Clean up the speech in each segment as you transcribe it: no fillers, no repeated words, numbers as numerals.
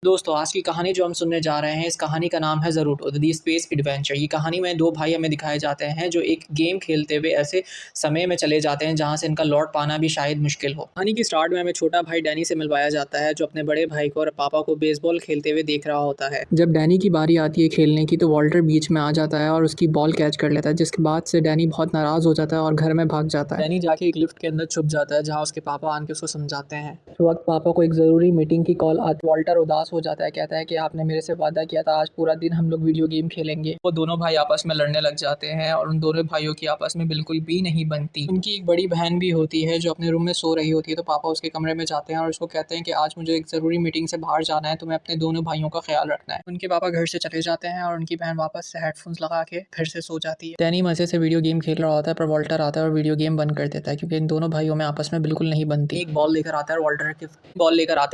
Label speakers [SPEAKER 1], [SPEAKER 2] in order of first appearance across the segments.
[SPEAKER 1] दोस्तों आज की कहानी जो हम सुनने जा रहे हैं, इस कहानी का नाम है ज़रूटो द स्पेस एडवेंचर। ये कहानी में दो भाई हमें दिखाए जाते हैं जो एक गेम खेलते हुए ऐसे समय में चले जाते हैं जहां से इनका लौट पाना भी शायद मुश्किल हो। कहानी की स्टार्ट में हमें छोटा भाई डैनी से मिलवाया जाता है जो अपने बड़े भाई को और पापा को बेसबॉल खेलते हुए देख रहा होता है। जब डैनी की बारी आती है खेलने की तो वॉल्टर बीच में आ जाता है और उसकी बॉल कैच कर लेता है, जिसके बाद से डैनी बहुत नाराज़ हो जाता है और घर में भाग जाता है। डैनी जाके एक लिफ्ट के अंदर छुप जाता है जहाँ उसके पापा आके उसको समझाते हैं। उस वक्त पापा को एक ज़रूरी मीटिंग की कॉल आती है। वॉल्टर उदास हो जाता है, कहता है कि आपने मेरे से वादा किया था आज पूरा दिन हम लोग वीडियो गेम खेलेंगे। वो दोनों भाई आपस में लड़ने लग जाते हैं और उन दोनों भाइयों की आपस में बिल्कुल भी नहीं बनती। उनकी एक बड़ी बहन भी होती है जो अपने रूम में सो रही होती है, तो पापा उसके कमरे में जाते हैं और उसको कहते हैं कि आज मुझे एक ज़रूरी मीटिंग से बाहर जाना है, तुम्हें अपने दोनों भाइयों का ख्याल रखना है। उनके पापा घर से चले जाते हैं और उनकी बहन वापस से हेडफोन्स लगा के फिर से सो जाती है। डैनी मजे से वीडियो गेम खेल रहा होता है पर वॉल्टर आता है और वीडियो गेम बंद कर देता है क्योंकि इन दोनों भाइयों में आपस में बिल्कुल नहीं बनती। एक बॉल लेकर आता है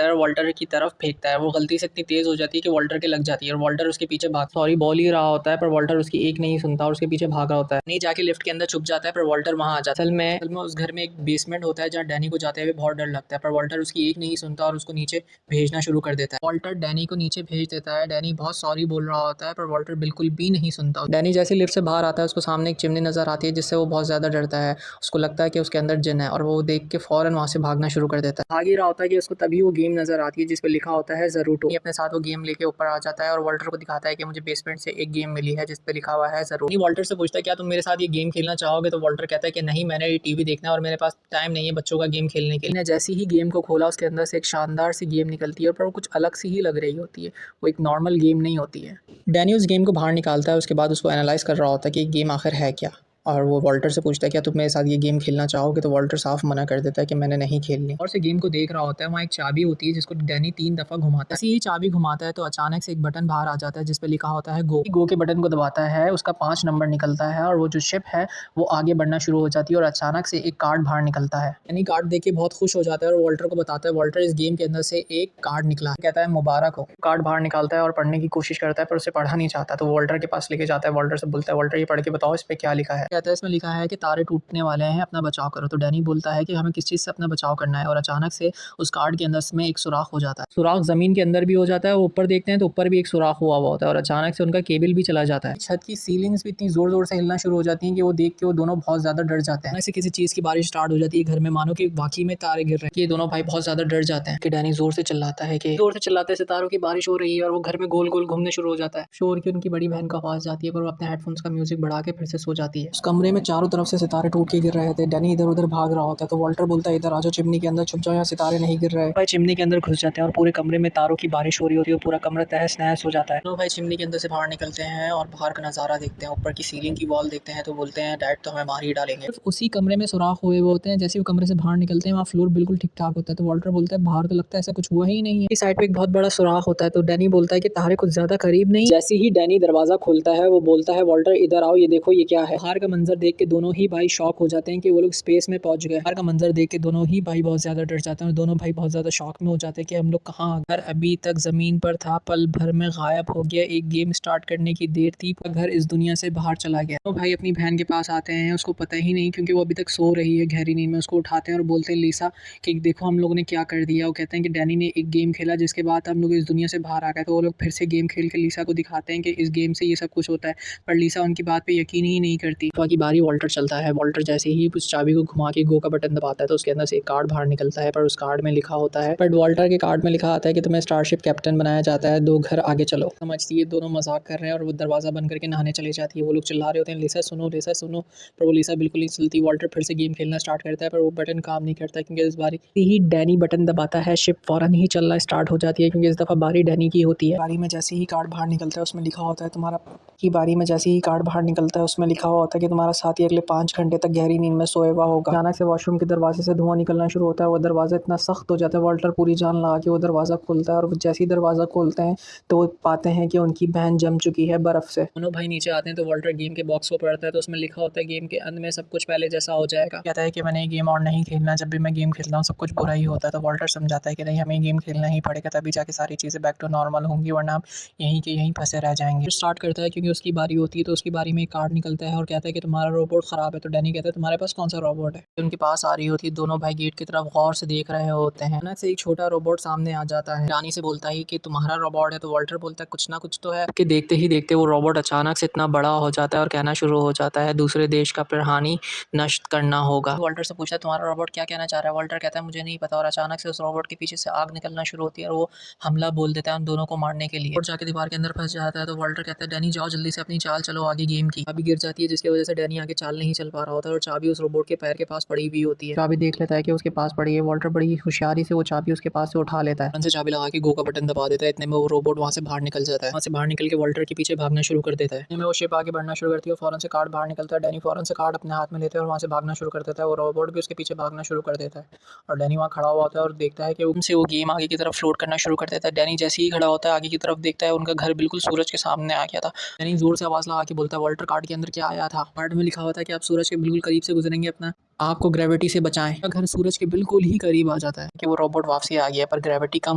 [SPEAKER 1] और वॉल्टर की तरफ फेंकता है। वो गलती से इतनी तेज हो जाती है कि वॉल्टर के लग जाती है और वॉल्टर उसके पीछे बॉल ही रहा होता है पर वॉल्टर उसकी एक नहीं सुनता और उसके पीछे भाग रहा होता है। नहीं जाके लिफ्ट के अंदर छुप जाता है पर वॉल्टर वहां आ जाता है। असल में उस घर में एक बेसमेंट होता है जहाँ डैनी को जाते हुए बहुत डर लगता है, पर वॉल्टर उसकी एक नहीं सुनता और उसको नीचे भेजना शुरू कर देता है। वॉल्टर डैनी को नीचे भेज देता है। डैनी बहुत सॉरी बोल रहा होता है पर वॉल्टर बिल्कुल भी नहीं सुनता। डैनी जैसे लिफ्ट से बाहर आता है उसको सामने एक चिमनी नजर आती है जिससे वो बहुत ज्यादा डरता है। उसको लगता है कि उसके अंदर जिन है और वो देख के फौरन वहां से भागना शुरू कर देता है। भाग ही रहा होता है कि उसको तभी वो गेम नजर आती है जिस पे लिखा होता है ज़रूटो। अपने साथ वो गेम लेके ऊपर आ जाता है और वॉल्टर को दिखाता है कि मुझे बेसमेंट से एक गेम मिली है जिस पे लिखा हुआ है ज़रूर। वॉल्टर से पूछता है क्या तुम मेरे साथ ये गेम खेलना चाहोगे, तो वॉल्टर कहता है कि नहीं, मैंने ये टीवी देखना है और मेरे पास टाइम नहीं है बच्चों का गेम खेलने के लिए। जैसे ही गेम को खोला उसके अंदर से एक शानदार सी गेम निकलती है पर वो कुछ अलग सी ही लग रही होती है, वो एक नॉर्मल गेम नहीं होती है। डैनी उस गेम को बाहर निकालता है, उसके बाद उसको एनालाइज कर रहा होता है कि ये गेम आखिर है क्या, और वो वॉल्टर से पूछता है क्या तुम मेरे साथ ये गेम खेलना चाहोगे, तो वॉल्टर साफ मना कर देता है कि मैंने नहीं खेलनी। और से गेम को देख रहा होता है, वहाँ एक चाबी होती है जिसको डैनी 3 दफ़ा घुमाता है। ऐसे ही चाबी घुमाता है तो अचानक से एक बटन बाहर आ जाता है जिस पे लिखा होता है गो। गो के बटन को दबाता है, उसका 5 नंबर निकलता है और वो जो शिप है वो आगे बढ़ना शुरू हो जाती है और अचानक से एक कार्ड बाहर निकलता है। डैनी कार्ड देख के बहुत खुश हो जाता है और वॉल्टर को बताता है। वॉल्टर इस गेम के अंदर से एक कार्ड निकला है, कहता है मुबारक हो। कार्ड बाहर निकालता है और पढ़ने की कोशिश करता है पर उसे पढ़ा नहीं चाहता, तो वॉल्टर के पास लेके जाता है। वॉल्टर से बोलता है वॉल्टर ये पढ़ के बताओ इस पे क्या लिखा है। कहता है इसमें लिखा है कि तारे टूटने वाले हैं, अपना बचाव करो। तो डैनी बोलता है कि हमें किस चीज़ से अपना बचाव करना है और अचानक से उस कार्ड के अंदर में एक सुराख हो जाता है। सुराख ज़मीन के अंदर भी हो जाता है, वो ऊपर देखते हैं तो ऊपर भी एक सुराख हुआ हुआ होता है और अचानक से उनका केबल भी चला जाता है। छत की सीलिंग्स भी इतनी ज़ोर ज़ोर से हिलना शुरू हो जाती हैं कि वो देख के वो दोनों बहुत ज़्यादा डर जाते हैं। ऐसे किसी चीज़ की बारिश स्टार्ट हो जाती है घर में, मानो कि वाकई में तारे गिर रहे हैं। ये दोनों भाई बहुत ज़्यादा डर जाते हैं कि डैनी ज़ोर से चिल्लाता है कि ज़ोर से चिल्लाते हैं सितारों की बारिश हो रही है और वो घर में गोल गोल घूमने शुरू हो जाता है। शोर की उनकी बड़ी बहन का आवाज़ जाती है पर वो अपने हेडफोन्स का म्यूजिक बढ़ा के फिर से सो जाती है। उस कमरे में चारों तरफ से सितारे टूट के गिर रहे थे। डैनी इधर उधर भाग रहा होता है तो वॉल्टर बोलता है इधर आ जाओ, चिमनी के अंदर छुप जाओ, यहाँ सितारे नहीं गिर रहे। भाई चिमनी के अंदर घुस जाते हैं और पूरे कमरे में तारों की बारिश हो रही होती है, पूरा कमरा तहस नहस हो जाता है। दोनों भाई चिमनी के अंदर से बाहर निकलते हैं और बाहर का नज़ारा देखते हैं, ऊपर की सीलिंग की वॉल देखते हैं तो बोलते हैं डैड तो हमें मार ही डालेंगे। सिर्फ उसी कमरे में सुराख हुए हुए होते हैं, जैसे वो कमरे से बाहर निकलते हैं वहाँ फ्लोर बिल्कुल ठीक ठाक होता है, तो वॉल्टर बोलता है बाहर तो लगता है ऐसा कुछ हुआ ही नहीं है। इस साइड पे एक बहुत बड़ा सुराख होता है तो डैनी बोलता है कि तारे कुछ ज्यादा करीब नहीं। जैसे ही डैनी दरवाजा खोलता है वो बोलता है वॉल्टर इधर आओ, ये देखो ये क्या है। बाहर का मंजर देख के दोनों ही भाई शॉक हो जाते हैं कि वो लोग स्पेस में पहुंच गए। बाहर का मंजर देख के दोनों ही भाई बहुत ज्यादा डर जाते हैं और दोनों भाई बहुत ज्यादा शॉक में हो जाते हैं कि हम लोग कहाँ आ गए। घर अभी तक जमीन पर था, पल भर में गायब हो गया। एक गेम स्टार्ट करने की देर थी पर घर इस दुनिया से बाहर चला गया। तो भाई अपनी बहन के पास आते हैं, उसको पता ही नहीं क्योंकि वो अभी तक सो रही है गहरी नींद में। उसको उठाते हैं और बोलते हैं लीसा कि देखो हम लोगों ने क्या कर दिया। वो कहते हैं कि डैनी ने एक गेम खेला जिसके बाद हम लोग इस दुनिया से बाहर आ गए। तो वो लोग फिर से गेम खेल के लीसा को दिखाते हैं कि इस गेम से ये सब कुछ होता है, पर लीसा उनकी बात पे यकीन ही नहीं करती। बाकी बारी वॉल्टर चलता है। वॉल्टर जैसे ही उस चाबी को घुमा के गो का बटन दबाता है तो उसके अंदर से एक कार्ड बाहर निकलता है, पर उस कार्ड में लिखा होता है, पर वॉल्टर के कार्ड में लिखा आता है कि तुम्हें स्टारशिप कैप्टन बनाया जाता है, 2 घर आगे चलो। समझती है दोनों मजाक कर रहे हैं और वो दरवाजा बंद करके नहाने चली जाती है। वो लोग चिल्ला रहे होते हैं लीसा सुनो, पर वो लीसा बिल्कुल नहीं सुनती। वॉल्टर फिर से गेम खेलना स्टार्ट करता है पर वो बटन काम नहीं करता क्योंकि इस बारी ही डैनी बटन दबाता है, शिप फौरन ही चलना स्टार्ट हो जाती है क्योंकि इस दफा बारी डैनी की होती है। बारी में जैसे ही कार्ड बाहर निकलता है उसमें लिखा होता है तुम्हारा की बारी में जैसे ही कार्ड बाहर निकलता है उसमें लिखा हुआ होता है कि तुम्हारा साथी अगले 5 घंटे तक गहरी नींद में सोया हुआ होगा। अचानक से वॉशरूम के दरवाजे से धुआं निकलना शुरू होता है। वो दरवाजा इतना सख्त हो जाता है, वॉल्टर पूरी जान लगा के वो दरवाजा खोलता है और जैसे ही दरवाजा खोलते हैं तो वो पाते हैं कि उनकी बहन जम चुकी है बर्फ से। दोनों भाई नीचे आते हैं तो वॉल्टर गेम के बॉक्स को पढ़ता है तो उसमें लिखा होता है गेम के अंत में सब कुछ पहले जैसा हो जाएगा। कहता है कि मैंने ये गेम और नहीं खेलना, जब भी मैं गेम खेलता हूँ सब कुछ बुरा ही होता है। तो वॉल्टर समझाता है कि नहीं, हमें गेम खेलना ही पड़ेगा, तभी जाके सारी चीज़ें बैक टू नॉर्मल होंगी, वरना हम यहीं के यहीं फंसे रह जाएंगे। स्टार्ट करता है क्योंकि उसकी बारी होती है तो उसकी बारी में एक कार्ड निकलता है और कहता है कि तुम्हारा रोबोट ख़राब है, तो डैनी कहता है तुम्हारे पास कौन सा रोबोट है। उनके पास आ रही होती है, दोनों भाई गेट की तरफ गौर से देख रहे होते हैं। अचानक से एक छोटा रोबोट सामने आ जाता है, रानी से बोलता है कि तुम्हारा रोबोट है, तो वॉल्टर बोलता है कुछ ना कुछ तो है। कि देखते ही देखते वो रोबोट अचानक से इतना बड़ा हो जाता है और कहना शुरू हो जाता है दूसरे देश का प्रहानी नष्ट करना होगा। वॉल्टर से पूछता है तुम्हारा रोबोट क्या कहना चाह रहा है। वॉल्टर कहता है मुझे नहीं पता, और अचानक से उस रोबोट के पीछे से आग निकलना शुरू होती है और वो हमला बोल देता है उन दोनों को मारने के लिए, और जाके दीवार के अंदर फंस जाता है। तो वॉल्टर कहता है डैनी जाओ जल्दी से अपनी चाल चलो आगे गेम की। चाबी गिर जाती है जिसकी वजह से डैनी आगे चाल नहीं चल पा रहा होता है, और चाबी उस रोबोट के पैर के पास पड़ी हुई होती है। चाबी देख लेता है कि उसके पास पड़ी है। वॉल्टर बड़ी होशियारी से वो चाबी उसके पास से उठा लेता है, से चाबी लगा के गो का बटन दबा देता है। इतने में वो रोबोट वहाँ से बाहर निकल जाता है। वहाँ से बाहर निकल के वॉल्टर के पीछे भागना शुरू कर देता है। इतने में वो शिप आगे बढ़ना शुरू करती है, फौरन से कार्ड बाहर निकलता है। डैनी फौरन से कार्ड अपने हाथ में लेते हैं और वहाँ से भागना शुरू कर देता है। वो रोबोट भी उसके पीछे भागना शुरू कर देता है, और डैनी वहाँ खड़ा हुआ होता है और देखता है कि उनसे वो गेम आगे की तरफ फ्लोट करना शुरू कर देता है। डैनी जैसे ही खड़ा होता है आगे की तरफ देखता है, उनका घर बिल्कुल सूरज के सामने आ गया था। डैनी जोर से आवाज़ लगा के बोलता है वॉल्टर कार्ड के अंदर क्या आया था। कार्ड में लिखा हुआ था कि आप सूरज के बिल्कुल करीब से गुजरेंगे, अपना आपको ग्रेविटी से बचाएं। घर सूरज के बिल्कुल ही करीब आ जाता है कि वो रोबोट वापसी आ गया, पर ग्रेविटी कम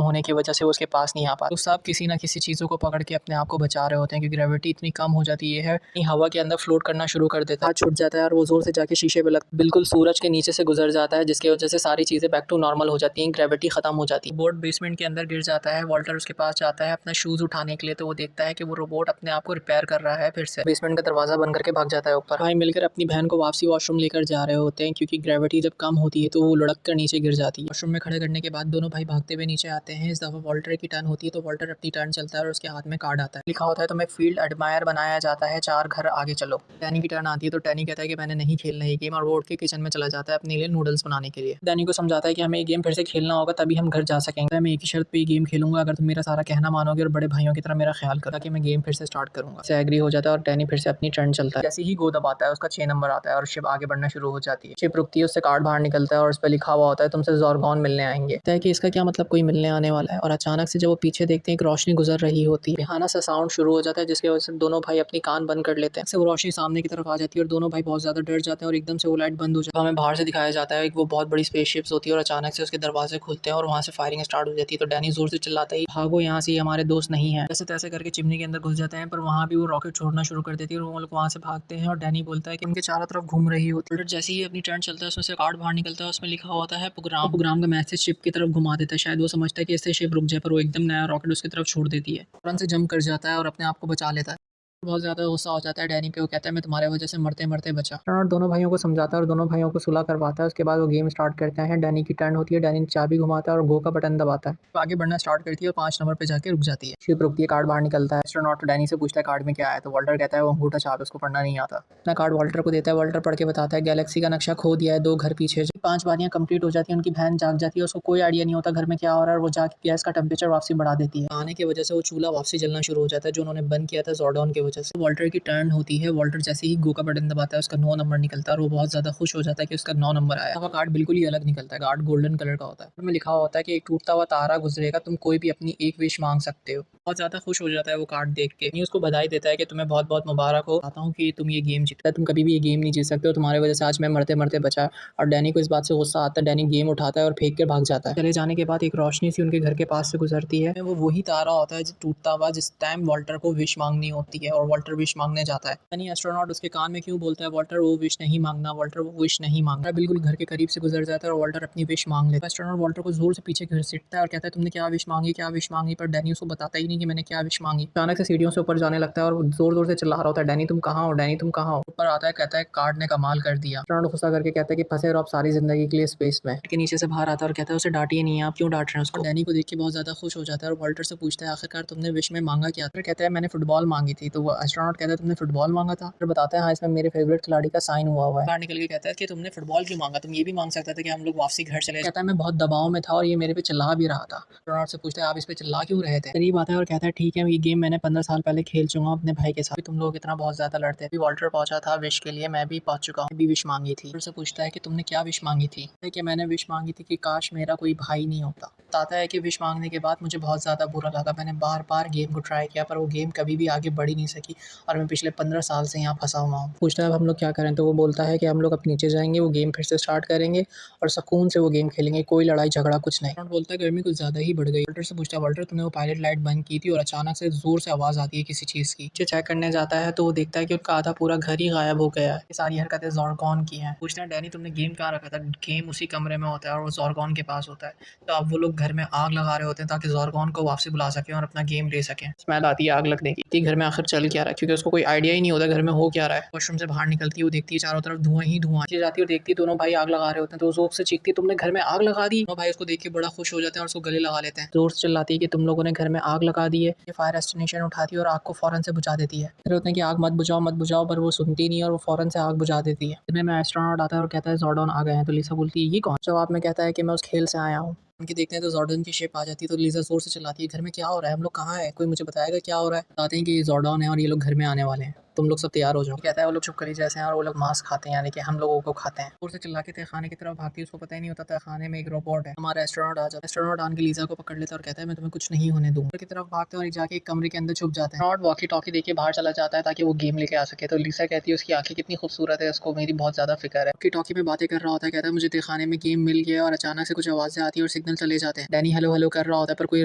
[SPEAKER 1] होने की वजह से वो उसके पास नहीं आ पाता। तो सब किसी ना किसी चीज़ों को पकड़ के अपने आप को बचा रहे होते हैं, क्योंकि ग्रेविटी इतनी कम हो जाती है हवा के अंदर फ्लोट करना शुरू कर देता है। हाथ छूट जाता है और वो जोर से जाके शीशे पे बिल्कुल सूरज के नीचे से गुजर जाता है, जिसकी वजह से सारी चीज़ें बैक टू नॉर्मल हो जाती हैं, ग्रेविटी खत्म हो जाती है। बोट बेसमेंट के अंदर गिर जाता है। वॉल्टर उसके पास जाता है अपना शूज़ उठाने के लिए, तो वो देखता है कि वो रोबोट अपने आप को रिपेयर कर रहा है। फिर से बेसमेंट का दरवाजा बंद करके भाग जाता है ऊपर। भाई मिलकर अपनी बहन को वापसी वॉशरूम लेकर जा रहे होते हैं, क्योंकि ग्रेविटी जब कम होती है तो वो लुढ़क कर नीचे गिर जाती है। वॉशरूम में खड़े करने के बाद दोनों भाई भागते हुए नीचे आते हैं। इस दफा वॉल्टर की टर्न होती है, तो वॉल्टर अपनी टर्न चलता है और उसके हाथ में कार्ड आता है। लिखा होता है तुम्हें फील्ड एडमायर बनाया जाता है, 4 घर आगे चलो। डैनी की टर्न आती है, तो डैनी कहता है कि मैंने नहीं खेलना ये गेम, और वो उठ के किचन में चला जाता है अपने लिए नूडल्स बनाने के लिए। डैनी को समझाता है कि हमें ये गेम फिर से खेलना होगा, तभी हम घर जा सकेंगे। मैं एक ही शर्त पे ये गेम खेलूंगा, अगर तुम मेरा सारा कहना मानोगे और बड़े भाइयों की तरह मेरा ख्याल करो, ताकि मैं गेम फिर से स्टार्ट करूंगा। से एग्री हो जाता है और डैनी फिर से अपनी टर्न चलता है। जैसे ही गो दबाता है उसका 6 नंबर आता है और शिप आगे बढ़ना शुरू हो जाती है। शिप रुकती है, उससे कार्ड बाहर निकलता है और उस पर लिखा हुआ होता है तुमसे ज़ोरगॉन मिलने आएंगे। कहता है कि इसका क्या मतलब, कोई मिलने आने वाला है। और अचानक से जब वो पीछे देखते हैं एक रोशनी गुजर रही होती है, बेहाना सा साउंड शुरू हो जाता है, जिसकी वजह से दोनों भाई अपनी कान बंद कर लेते हैं। से वो रोशनी सामने की तरफ आ जाती है और दोनों भाई बहुत ज्यादा डर जाते हैं, और एकदम से वो लाइट बंद हो जाती है। हमें बाहर से दिखाया जाता है वो बहुत बड़ी स्पेसशिप्स होती है, और अचानक से उसके दरवाजे खुलते हैं और वहाँ से फायरिंग स्टार्ट हो जाती है। तो डैनी जोर से चिल्लाता है भागो यहाँ से, हमारे दोस्त नहीं है। ऐसे तैसे करके चिमनी के अंदर घुस जाते हैं, पर वहाँ भी वो रॉकेट छोड़ना शुरू कर देती है और वो लोग वहाँ से भागते हैं। और डैनी बोलता है कि उनके चारों तरफ घूम रही होती है। जैसे ही अपनी टर्न चलता है उसमें से कार्ड बाहर निकलता है, उसमें लिखा होता है प्रोग्राम का मैसेज शिप की तरफ घुमा देता है। शायद वो समझता है कि इससे शिप रुक जाए, पर वो एकदम नया रॉकेट उसकी तरफ छोड़ देती है। तुरंत से जंप कर जाता है और अपने आप को बचा लेता है। बहुत ज़्यादा गुस्सा हो जाता है डैनी पे। वो कहता है मैं तुम्हारे वजह से मरते मरते बचा। और दोनों भाइयों को समझाता है और दोनों भाइयों को सुलह करवाता है। उसके बाद वो गेम स्टार्ट करते हैं। डैनी की टर्न होती है, डैनी चाबी घुमाता है और गो का बटन दबाता है। तो आगे बढ़ना स्टार्ट करती है और 5 नंबर पे जाके रुक जाती है। शिप रुकती है, कार्ड बाहर निकलता है। एस्ट्रोनॉट डैनी से पूछता है कार्ड में क्या है, तो वॉल्टर कहता है वो अंगूठा छाप, उसको पढ़ना नहीं आता। अपना कार्ड वॉल्टर को देता है। वॉल्टर पढ़ के बताता है गैलेक्सी का नक्शा खो दिया है 2 घर पीछे। 5 बारियां कंप्लीट हो जाती है, उनकी बहन जाग जाती है, उसको कोई आइडिया नहीं होता घर में क्या हो रहा है, और वो जाके गैस का टेम्परेचर वापसी बढ़ा देती है। आने की वजह से वो चूल्हा वापसी जलना शुरू हो जाता है, जो उन्होंने बंद किया था जॉर्डन की वजह से। वॉल्टर की टर्न होती है। वॉल्टर जैसे ही गो का बटन दबाता है उसका 9 नंबर निकलता है, और वो बहुत ज्यादा खुश हो जाता है कि उसका 9 नंबर आया। वो कार्ड बिल्कुल ही अलग निकलता है। कार्ड गोल्डन कलर का होता है, उसमें लिखा होता है कि एक टूटता हुआ तारा गुजरेगा, तुम कोई भी अपनी एक विश मांग सकते हो। बहुत ज्यादा खुश हो जाता है वो कार्ड देख के। नहीं उसको बधाई देता है कि तुम्हें बहुत बहुत मुबारक हो, चाहता हूँ कि तुम ये गेम जीता, तुम कभी भी ये गेम नहीं जीत सकते हो, तुम्हारी वजह से आज मैं मरते मरते बचा। और डैनी को इस बात से गुस्सा आता है। डैनी गेम उठाता है और फेंक कर भाग जाता है। चले जाने के बाद एक रोशनी सी उनके घर के पास से गुजरती है। वो वही तारा होता है जो टूटता हुआ, जिस टाइम वॉल्टर को विश मांगनी होती है और वॉल्टर विश मांगने जाता है। यानी एस्ट्रोनॉट उसके कान में क्यों बोलता है वॉल्टर वो विश नहीं मांगना, वॉल्टर वो विश नहीं मांगना। बिल्कुल घर के करीब से गुजर जाता है और वॉल्टर अपनी विश मांग लेता है। एस्ट्रोनॉट वॉल्टर को जोर से पीछे घसीटता है और कहता है तुमने क्या विश मांगी, क्या विश मांगी, पर डैनी उसको बताता ही नहीं कि मैंने क्या विश मांगी। अचानक से सीढ़ियों से ऊपर जाने लगता है और जोर जोर से चिल्ला रहा होता है डैनी तुम कहाँ हो, डैनी तुम कहाँ हो। ऊपर आता है, कहता है कार्ड ने कमाल कर दिया। एस्ट्रोनॉट गुस्सा करके कहता है कि फंसे रहो आप सारी जिंदगी के लिए स्पेस में। के नीचे से बाहर आता है और कहता है उसे डांटिए नहीं, आप क्यों डांट रहे हैं उसको। डैनी को देख के बहुत ज्यादा खुश हो जाता है और वॉल्टर से पूछता है आखिरकार तुमने विश में मांगा क्या। फिर कहता है मैंने फुटबॉल मांगी थी। तो वो एस्ट्रोनॉट कहता है तुमने फुटबॉल मांगा था। फिर बताता है हाँ इसमें मेरे फेवरेट खिलाड़ी का साइन हुआ है। बाहर निकल के कहता है कि तुमने फुटबॉल क्यों मांगा, तुम ये भी मांग सकते थे कि हम लोग वापसी घर चले। कहता है मैं बहुत दबाव में था और ये मेरे पे चिल्ला भी रहा था। एस्ट्रोनॉट से पूछता है आप इस पे चिल्ला क्यों रहे थे। करीब आता है और कहता है ठीक है ये गेम मैंने 15 साल पहले खेल चुका हूँ अपने भाई के साथ, तुम लोग इतना बहुत ज्यादा लड़ते हैं। वॉल्टर पहुंचा था विश के लिए, मैं भी पहुंच चुका हूँ, भी विश मांगी थी। उससे पूछता है कि तुमने क्या विश मांगी थी। कि मैंने विश मांगी थी कि काश मेरा कोई भाई नहीं होता। बताता है कि विश मांगने के बाद मुझे बहुत ज्यादा बुरा लगा, मैंने बार बार गेम को ट्राई किया पर वो गेम कभी भी आगे बढ़ ही नहीं सकी। सकी और मैं पिछले 15 साल से यहाँ फँसा हुआ हूँ। पूछता है अब हम लोग क्या करें? तो वो बोलता है कि हम लोग अब नीचे जाएँगे, वो गेम फिर से स्टार्ट करेंगे और सुकून से वो गेम खेलेंगे, कोई लड़ाई झगड़ा कुछ नहीं। एस्ट्रोनॉट बोलता है गर्मी कुछ ज़्यादा ही बढ़ गई। वॉल्टर से पूछता है वॉल्टर तुमने वो पायलट लाइट बंद की थी और अचानक से ज़ोर से आवाज़ आती है किसी चीज़ की। नीचे चेक करने जाता है तो वो देखता है कि उनका आधा पूरा घर ही गायब हो गया है। ये सारी हरकतें ज़ोरगॉन की हैं। पूछते हैं डैनी तुमने गेम कहाँ रखा था? गेम उसी कमरे में होता है और वो ज़ोरगॉन के पास होता है। तो अब वो लोग घर में आग लगा रहे होते हैं ताकि ज़ोरगॉन को वापसी बुला सकें और अपना गेम ले सकें। स्मेल आती है आग लगने की। कि घर में आखिर चल क्या रहा है क्योंकि उसको कोई आइडिया ही नहीं होता घर में हो क्या रहा है। वॉशरूम से बाहर निकलती है, वो देखती है चारों तरफ धुआं ही धुआं। नीचे जाती है और देखती है दोनों भाई आग लगा रहे होते हैं तो वो ज़ोर से चीखती है तुमने घर में आग लगा दी। दोनों भाई उसको देख के बड़ा खुश हो जाते हैं और उसको गले लगा लेते हैं। ज़ोर से चिल्लाती है कि तुम लोगों ने घर में आग लगा दी है। ये फायर एक्सटिंग्विशर उठाती है और आग को फ़ौरन से बुझा देती है। फिर होते हैं कि आग मत बुझाओ पर वो सुनती नहीं है और वो फ़ौरन से आग बुझा देती है। इतने में एस्ट्रोनॉट आता है और कहता है ज़ोर्डॉन आ गए हैं। तो लिसा बोलती है ये कौन? जवाब में कहता है कि मैं उस खेल से आया हूँ। उनके देखते हैं तो जॉर्डन की शेप आ जाती है तो लीज़ा ज़ोर से चिल्लाती है घर में क्या हो रहा है? हम लोग कहाँ हैं? कोई मुझे बताएगा क्या हो रहा है? बताते हैं कि ये जॉर्डन है और ये लोग घर में आने वाले हैं। तुम लोग सब तैयार हो जाओ। ये कहता है वो लोग छुपकली जैसे हैं और वो लोग मांस खाते हैं यानी कि हम लोगों को खाते हैं। ज़ोर से चिल्ला के तहखाने की तरफ भागती है उसको पता ही नहीं होता तहखाने में एक रोबोट है। हमारा एस्ट्रोनॉट आ जाता है। एस्ट्रोनॉट आन के लीज़ा को पकड़ लेता है और कहता है मैं तुम्हें कुछ नहीं होने दूँगा। की तरफ भागते हैं और जाके एक कमरे के अंदर छुप जाते हैं। एस्ट्रोनॉट वॉकी टॉकी देके बाहर चला जाता है ताकि वो गेम लेके आ सके। तो लीज़ा कहती है उसकी आंखें कितनी खूबसूरत है, उसको मेरी बहुत ज़्यादा फ़िक्र है। वॉकी टॉकी में बातें कर रहा होता है, कहता है मुझे तहखाने में गेम मिल गया और अचानक से कुछ आवाज़ें आती हैं और सिग्नल चले जाते हैं। डैनी हेलो हेलो कर रहा होता है पर कोई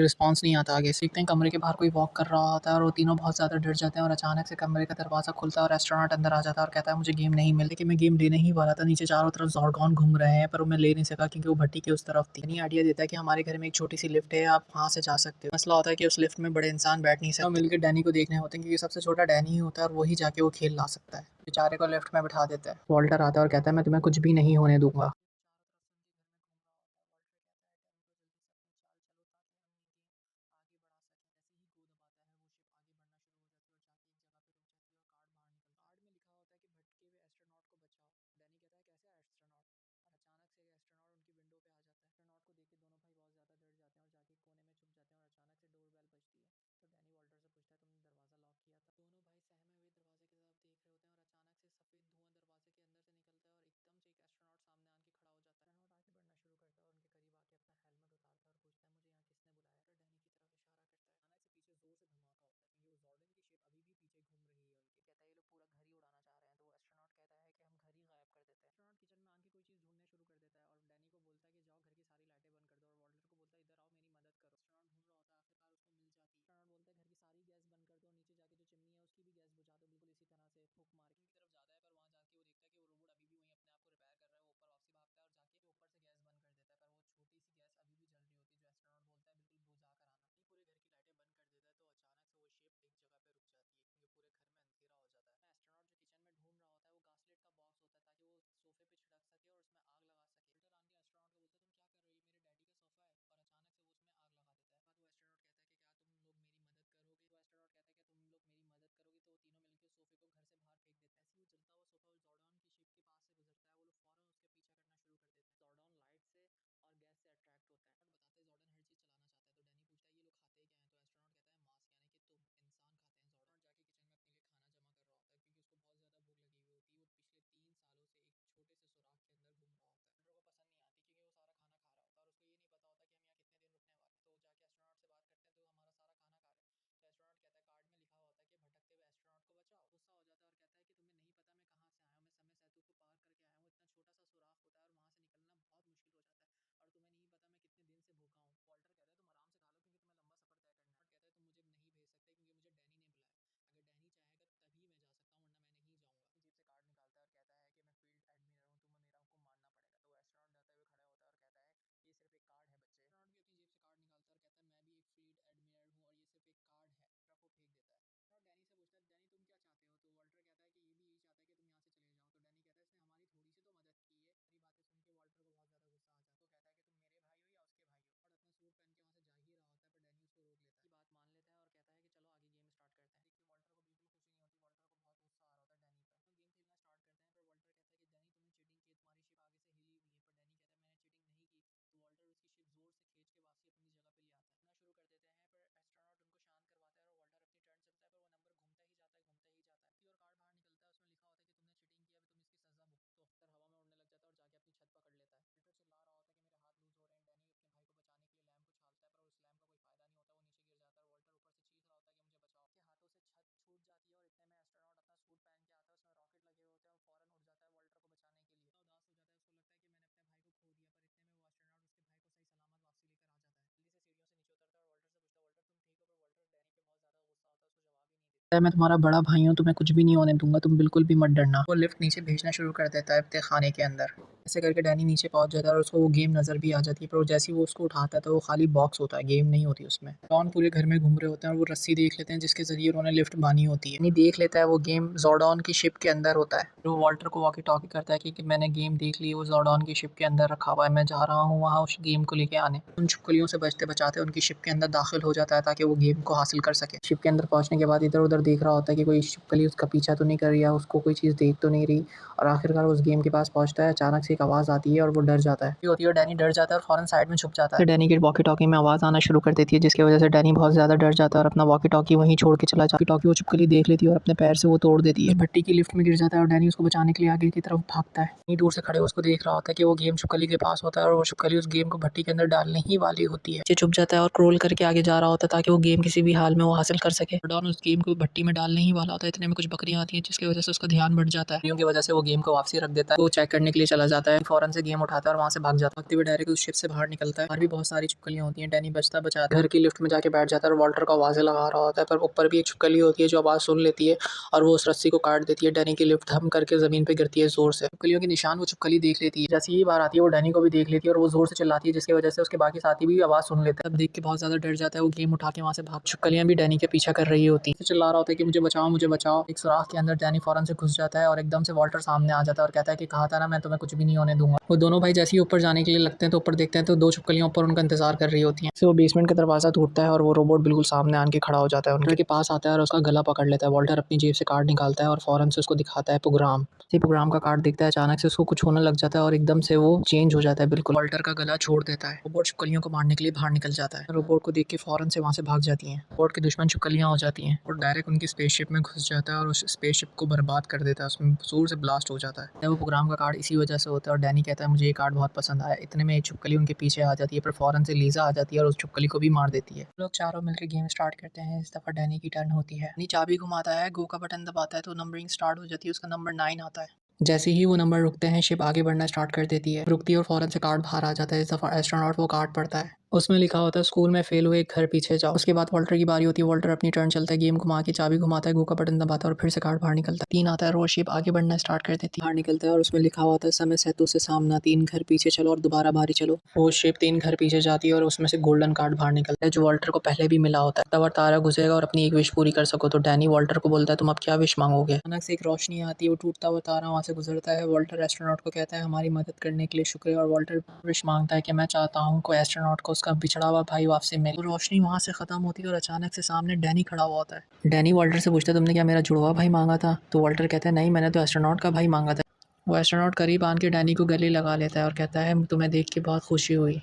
[SPEAKER 1] रिस्पॉन्स नहीं आता आगे से। देखते हैं कमरे के बाहर कोई वॉक कर रहा होता है और वो तीनों बहुत ज़्यादा डर जाते हैं और अचानक से कमरे का दरवाज़ा खुलता है और एस्ट्रोनॉट अंदर आ जाता है और कहता है मुझे गेम नहीं मिल। लेकिन मैं गेम लेने ही वाला था। नीचे चारों तरफ ज़ोर्गॉन घूम रहे हैं पर वो मैं ले नहीं सका क्योंकि वो भट्टी के उस तरफ थी। डैनी आइडिया देता है कि हमारे घर में एक छोटी सी लिफ्ट है, आप वहाँ से जा सकते हो। मसला होता है कि उस लिफ्ट में बड़े इंसान बैठ नहीं सकते। मिलकर डैनी को देखने होते हैं क्योंकि सबसे छोटा डैनी ही होता है और वही जाके वो खेल ला सकता है। बेचारे को लिफ्ट में बिठा देता है। वॉल्टर आता है और कहता है मैं तुम्हें कुछ भी नहीं होने दूंगा। कहता है मैं तुम्हारा बड़ा भाई हूँ, तुम्हें कुछ भी नहीं होने दूंगा, तुम बिल्कुल भी मत डरना। वो लिफ्ट नीचे भेजना शुरू कर देता है अपने खाने के अंदर। ऐसे करके डैनी नीचे पहुंच जाता है और उसको वो गेम नज़र भी आ जाती है, पर जैसे ही वो उसको उठाता है तो वो खाली बॉक्स होता है, गेम नहीं होती उसमें। डॉन पूरे घर में घूम रहे होते हैं और वो रस्सी देख लेते हैं जिसके जरिए उन्होंने लिफ्ट बानी होती है। नहीं देख लेता है वो गेम जॉर्डॉन की शिप के अंदर होता है। वो वॉल्टर को वॉकी टॉकी करता है कि मैंने गेम देख ली, वो जॉर्डॉन की शिप के अंदर रखा हुआ है, मैं जा रहा हूँ वहाँ उस गेम को लेके आने। उन छिपकलियों से बचते बचाते उनकी शिप के अंदर दाखिल हो जाता है ताकि वो गेम को हासिल कर सके। शिप के अंदर पहुंचने के बाद इधर उधर देख रहा होता है कि कोई छिपकली उसका पीछा तो नहीं कर रही है, उसको कोई चीज़ देख तो नहीं रही। और आखिरकार उस गेम के पास पहुंचता है, अचानक से एक आवाज़ आती है और वो डर जाता है। ये होती है और डैनी डर जाता है और फौरन साइड में छुप जाता है। तो डैनी की वॉकी टॉकी में आवाज़ आना शुरू कर देती है जिसकी वजह से डैनी बहुत ज़्यादा डर जाता है और अपना वॉकी टॉकी वहीं छोड़ के चला जाता है। टॉकी वो छिपकली देख लेती है और अपने पैर से वो तोड़ देती है। उस भट्टी की लिफ्ट में गिर जाता है और डैनी उसको बचाने के लिए आगे की तरफ भागता है। इतनी दूर से खड़े उसको देख रहा होता है कि वो गेम छिपकली के पास होता है और वो छिपकली उस गेम को भट्टी के अंदर डालने ही वाली होती है। छुप जाता है और क्रोल करके आगे जा रहा होता है ताकि वो गेम किसी भी हाल में वो हासिल कर सके। डॉन उस गेम को भट्टी में डालने ही वाला होता है, इतने में कुछ बकरियां आती हैं जिसकी वजह से उसका ध्यान बढ़ जाता है। बकरियों की वजह से वो गेम को वापसी रख देता है। वो चेक करने के लिए चला जाता है, फौरन से गेम उठाता है और वहां से भाग जाता है। भागते हुए डायरेक्ट उस शिप से बाहर निकलता है और भी बहुत सारी छिपकलियां होती हैं। डैनी बचता बचाता घर की लिफ्ट में जाके बैठ जाता है और वॉल्टर को आवाज़ें लगा रहा होता है, पर ऊपर भी एक छिपकली होती है जो आवाज़ सुन लेती है और वो उस रस्सी को काट देती है। डैनी की लिफ्ट हम करके जमीन पे गिरती है जोर से। छिपकलियों के निशान वो छिपकली देख लेती है, जैसे ही बार आती है वो डैनी को भी देख लेती है और वो जोर से चिल्लाती है जिसकी वजह से उसके बाकी साथी भी आवाज़ सुन लेते हैं। अब देख के बहुत ज़्यादा डर जाता है, वो गेम उठा के वहाँ से भाग। छिपकलियां भी डैनी के पीछा कर रही होती है, चिल्ला रहा होता है कि मुझे बचाओ मुझे बचाओ। एक सुराख के अंदर डैनी फौरन से घुस जाता है और एकदम से वॉल्टर सामने आ जाता है और कहता है कि कहा था ना मैं तुम्हें कुछ भी नहीं होने दूंगा। वो दोनों भाई जैसे ही ऊपर जाने के लिए लगते हैं तो ऊपर देखते हैं तो दो छिपकलियां ऊपर उनका इंतजार कर रही होती हैं। फिर वो बेसमेंट का दरवाजा टूटता है और वो रोबोट बिल्कुल सामने आके खड़ा हो जाता है, उनके पास आता है और उसका गला पकड़ लेता है। वॉल्टर अपनी जेब से कार्ड निकालता है और फौरन से उसको दिखाता है प्रोग्राम। इसी प्रोग्राम का कार्ड दिखता है, अचानक से उसको कुछ होने लग जाता है और एकदम से वो चेंज हो जाता है बिल्कुल। वॉल्टर का गला छोड़ देता है। रोबोट छिपकलियों को मारने के लिए बाहर निकल जाता है। रोबोट को देख के फौरन से वहां से भाग जाती हैं। रोबोट की दुश्मन छिपकलियां हो जाती हैं और डायरेक्ट उनकी स्पेसशिप में घुस जाता है और उस स्पेसशिप को बर्बाद कर देता है, उसमें जोर से ब्लास्ट हो जाता है। वो प्रोग्राम का कार्ड इसी वजह से होता है और डैनी कहता है मुझे ये कार्ड बहुत पसंद आया। इतने में एक छिपकली उनके पीछे आ जाती है, पर फौरन से लीजा आ जाती है और उस छिपकली को भी मार देती है। लोग चारों मिलकर गेम स्टार्ट करते हैं। इस दफा डैनी की टर्न होती है। डैनी चाबी घुमाता है, गो का बटन दबाता है तो नंबरिंग स्टार्ट हो जाती है, उसका नंबर 9 आता है। जैसे ही वो नंबर रुकते हैं शिप आगे बढ़ना स्टार्ट कर देती है, रुकती है और फौरन से कार्ड बाहर आ जाता है। इस दफा एस्ट्रोनॉट वो कार्ड पढ़ता है, उसमें लिखा होता है स्कूल में फेल हुए एक घर पीछे जाओ। उसके बाद वॉल्टर की बारी होती है। वॉल्टर अपनी टर्न चलता है, गेम घुमा के चाबी घुमाता है, गो का बटन दबाता है और फिर से कार्ड बाहर निकलता है। 3 आता है और वो शिप आगे बढ़ना स्टार्ट कर देती है। बाहर निकलता है और उसमें लिखा होता है समय सेतु से सामना, 3 घर पीछे चलो और दोबारा बारी चलो। वो शिप 3 घर पीछे जाती है और उसमें से गोल्डन कार्ड बाहर निकलता है जो वॉल्टर को पहले भी मिला होता है। तब तारा घुसेगा और अपनी एक विश पूरी कर सको तो डैनी वॉल्टर को बोलता है तुम अब क्या विश मांगोगे। अचानक से एक रोशनी आती है, वो टूटता हुआ तारा वहां से गुजरता है। वॉल्टर एस्ट्रोनॉट को कहता है हमारी मदद करने के लिए शुक्रिया, और वॉल्टर विश मांगता है कि मैं चाहता हूँ कोई एस्ट्रोनॉट को उसका बिछड़ा हुआ भाई वापसी मिले। वो रोशनी वहां से खत्म होती है और अचानक से सामने डैनी खड़ा हुआ होता है। डैनी वॉल्टर से पूछता है तुमने क्या मेरा जुड़वा भाई मांगा था? तो वॉल्टर कहता है नहीं, मैंने तो एस्ट्रोनॉट का भाई मांगा था। वो एस्ट्रोनॉट करीब आन के डैनी को गले लगा लेता है और कहता है तुम्हें देख के बहुत खुशी हुई।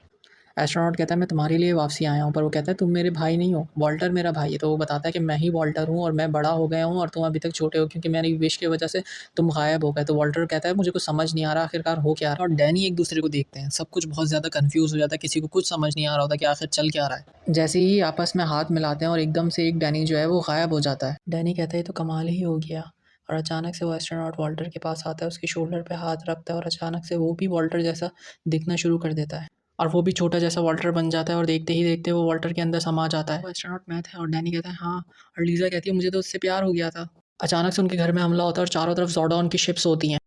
[SPEAKER 1] एस्ट्रोनॉट कहता है मैं तुम्हारे लिए वापसी आया हूँ, पर वो कहता है तुम मेरे भाई नहीं हो, वॉल्टर मेरा भाई है। तो वो बताता है कि मैं ही वॉल्टर हूँ और मैं बड़ा हो गया हूँ और तुम अभी तक छोटे हो क्योंकि मेरी विश की वजह से तुम गायब हो गए। तो वॉल्टर कहता है मुझे कुछ समझ नहीं आ रहा आखिरकार हो क्या रहा है। और डैनी एक दूसरे को देखते हैं, सब कुछ बहुत ज़्यादा कन्फ्यूज़ हो जाता है, किसी को कुछ समझ नहीं आ रहा होता कि आखिर चल क्या रहा है। जैसे ही आपस में हाथ मिलाते हैं और एकदम से एक डैनी जो है वो गायब हो जाता है। डैनी कहता है तो कमाल ही हो गया। और अचानक से वो एस्ट्रोनॉट वॉल्टर के पास आता है, उसके शोल्डर पे हाथ रखता है और अचानक से वो भी वॉल्टर जैसा दिखना शुरू कर देता है और वो भी छोटा जैसा वॉल्टर बन जाता है और देखते ही देखते वो वॉल्टर के अंदर समा जाता है। वो एस्ट्रोनॉट मैथ है और डैनी कहता है हाँ, और लीजा कहती है मुझे तो उससे प्यार हो गया था। अचानक से उनके घर में हमला होता है और चारों तरफ जॉर्डॉन की शिप्स होती हैं।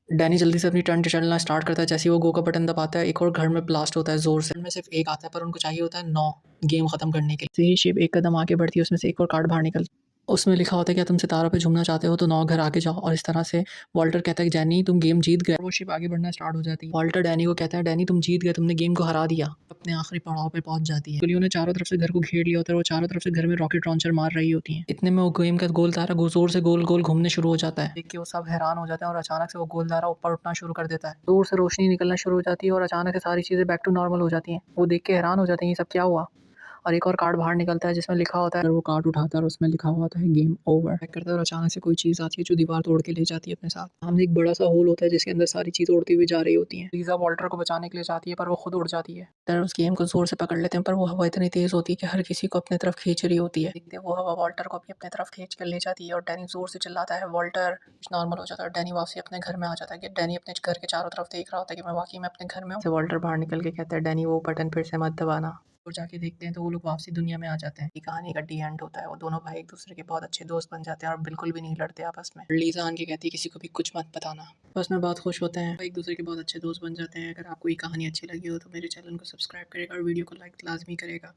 [SPEAKER 1] डैनी जल्दी से अपनी टर्न चलना स्टार्ट करता है, जैसे ही वो गो का बटन दबाता है एक और घर में ब्लास्ट होता है जोर से। उनमें सिर्फ एक आता है पर उनको चाहिए होता है 9 गेम खत्म करने के लिए। जैसे ही शिप एक कदम आगे बढ़ती है उसमें से एक और कार्ड बाहर निकलता है, उसमें लिखा होता है कि तुम सितारों पे झूमना चाहते हो तो 9 घर आगे जाओ। और इस तरह से वॉल्टर कहता है कि डैनी तुम गेम जीत गए। वो शिप आगे बढ़ना स्टार्ट हो जाती है। वॉल्टर डैनी को कहता है डैनी तुम जीत गए, तुमने गेम को हरा दिया। अपने आखिरी पड़ाव पे पहुंच जाती है। पुलियों ने चारों तरफ से घर को घेर लिया होता है, वो चारों तरफ से घर में रॉकेट लॉन्चर मार रही होती हैं। इतने में वो गेम का गोल तारा जोर से गोल गोल घूमने शुरू हो जाता है। देख के वो सब हैरान हो जाते हैं और अचानक से वो गोल तारा ऊपर उठना शुरू कर देता है। दूर से रोशनी निकलना शुरू हो जाती है और अचानक से सारी चीजें बैक टू नॉर्मल हो जाती हैं। वो देख के हैरान हो जाते हैं ये सब क्या हुआ। और एक और कार्ड बाहर निकलता है जिसमें लिखा होता है, अगर वो कार्ड उठाता है और उसमें लिखा होता है गेम ओवर। चेक करता है और अचानक से कोई चीज़ आती है जो दीवार तोड़ के ले जाती है अपने साथ। सामने एक बड़ा सा होल होता है जिसके अंदर सारी चीज़ उड़ती हुई जा रही होती हैं। लीजा वॉल्टर को बचाने के लिए जाती है पर वो खुद उड़ जाती है। तरह उस गेम को जोर से पकड़ लेते हैं पर वो हवा इतनी तेज होती है कि हर किसी को अपने तरफ खींच रही होती है। देखते वो हवा वॉल्टर को भी अपने तरफ खींच कर ले जाती है और डैनी जोर से चिल्लाता है वॉल्टर। नॉर्मल हो जाता है, डैनी वापसी अपने घर में आ जाता है। कि डैनी अपने घर के चारों तरफ देख रहा होता है कि मैं वाकई में अपने घर में हूँ। वॉल्टर बाहर निकल के कहता है डैनी वो बटन फिर से मत दबाना। और जाके देखते हैं तो वो लोग वापसी दुनिया में आ जाते हैं। ये कहानी का डी एंड होता है। वो दोनों भाई एक दूसरे के बहुत अच्छे दोस्त बन जाते हैं और बिल्कुल भी नहीं लड़ते आपस में। लीजा आन के कहती है किसी को भी कुछ मत बताना। बस में बहुत खुश होते हैं, एक दूसरे के बहुत अच्छे दोस्त बन जाते हैं। अगर आपको ये कहानी अच्छी लगी हो तो मेरे चैनल को सब्सक्राइब करेगा और वीडियो को लाइक लाजमी करेगा।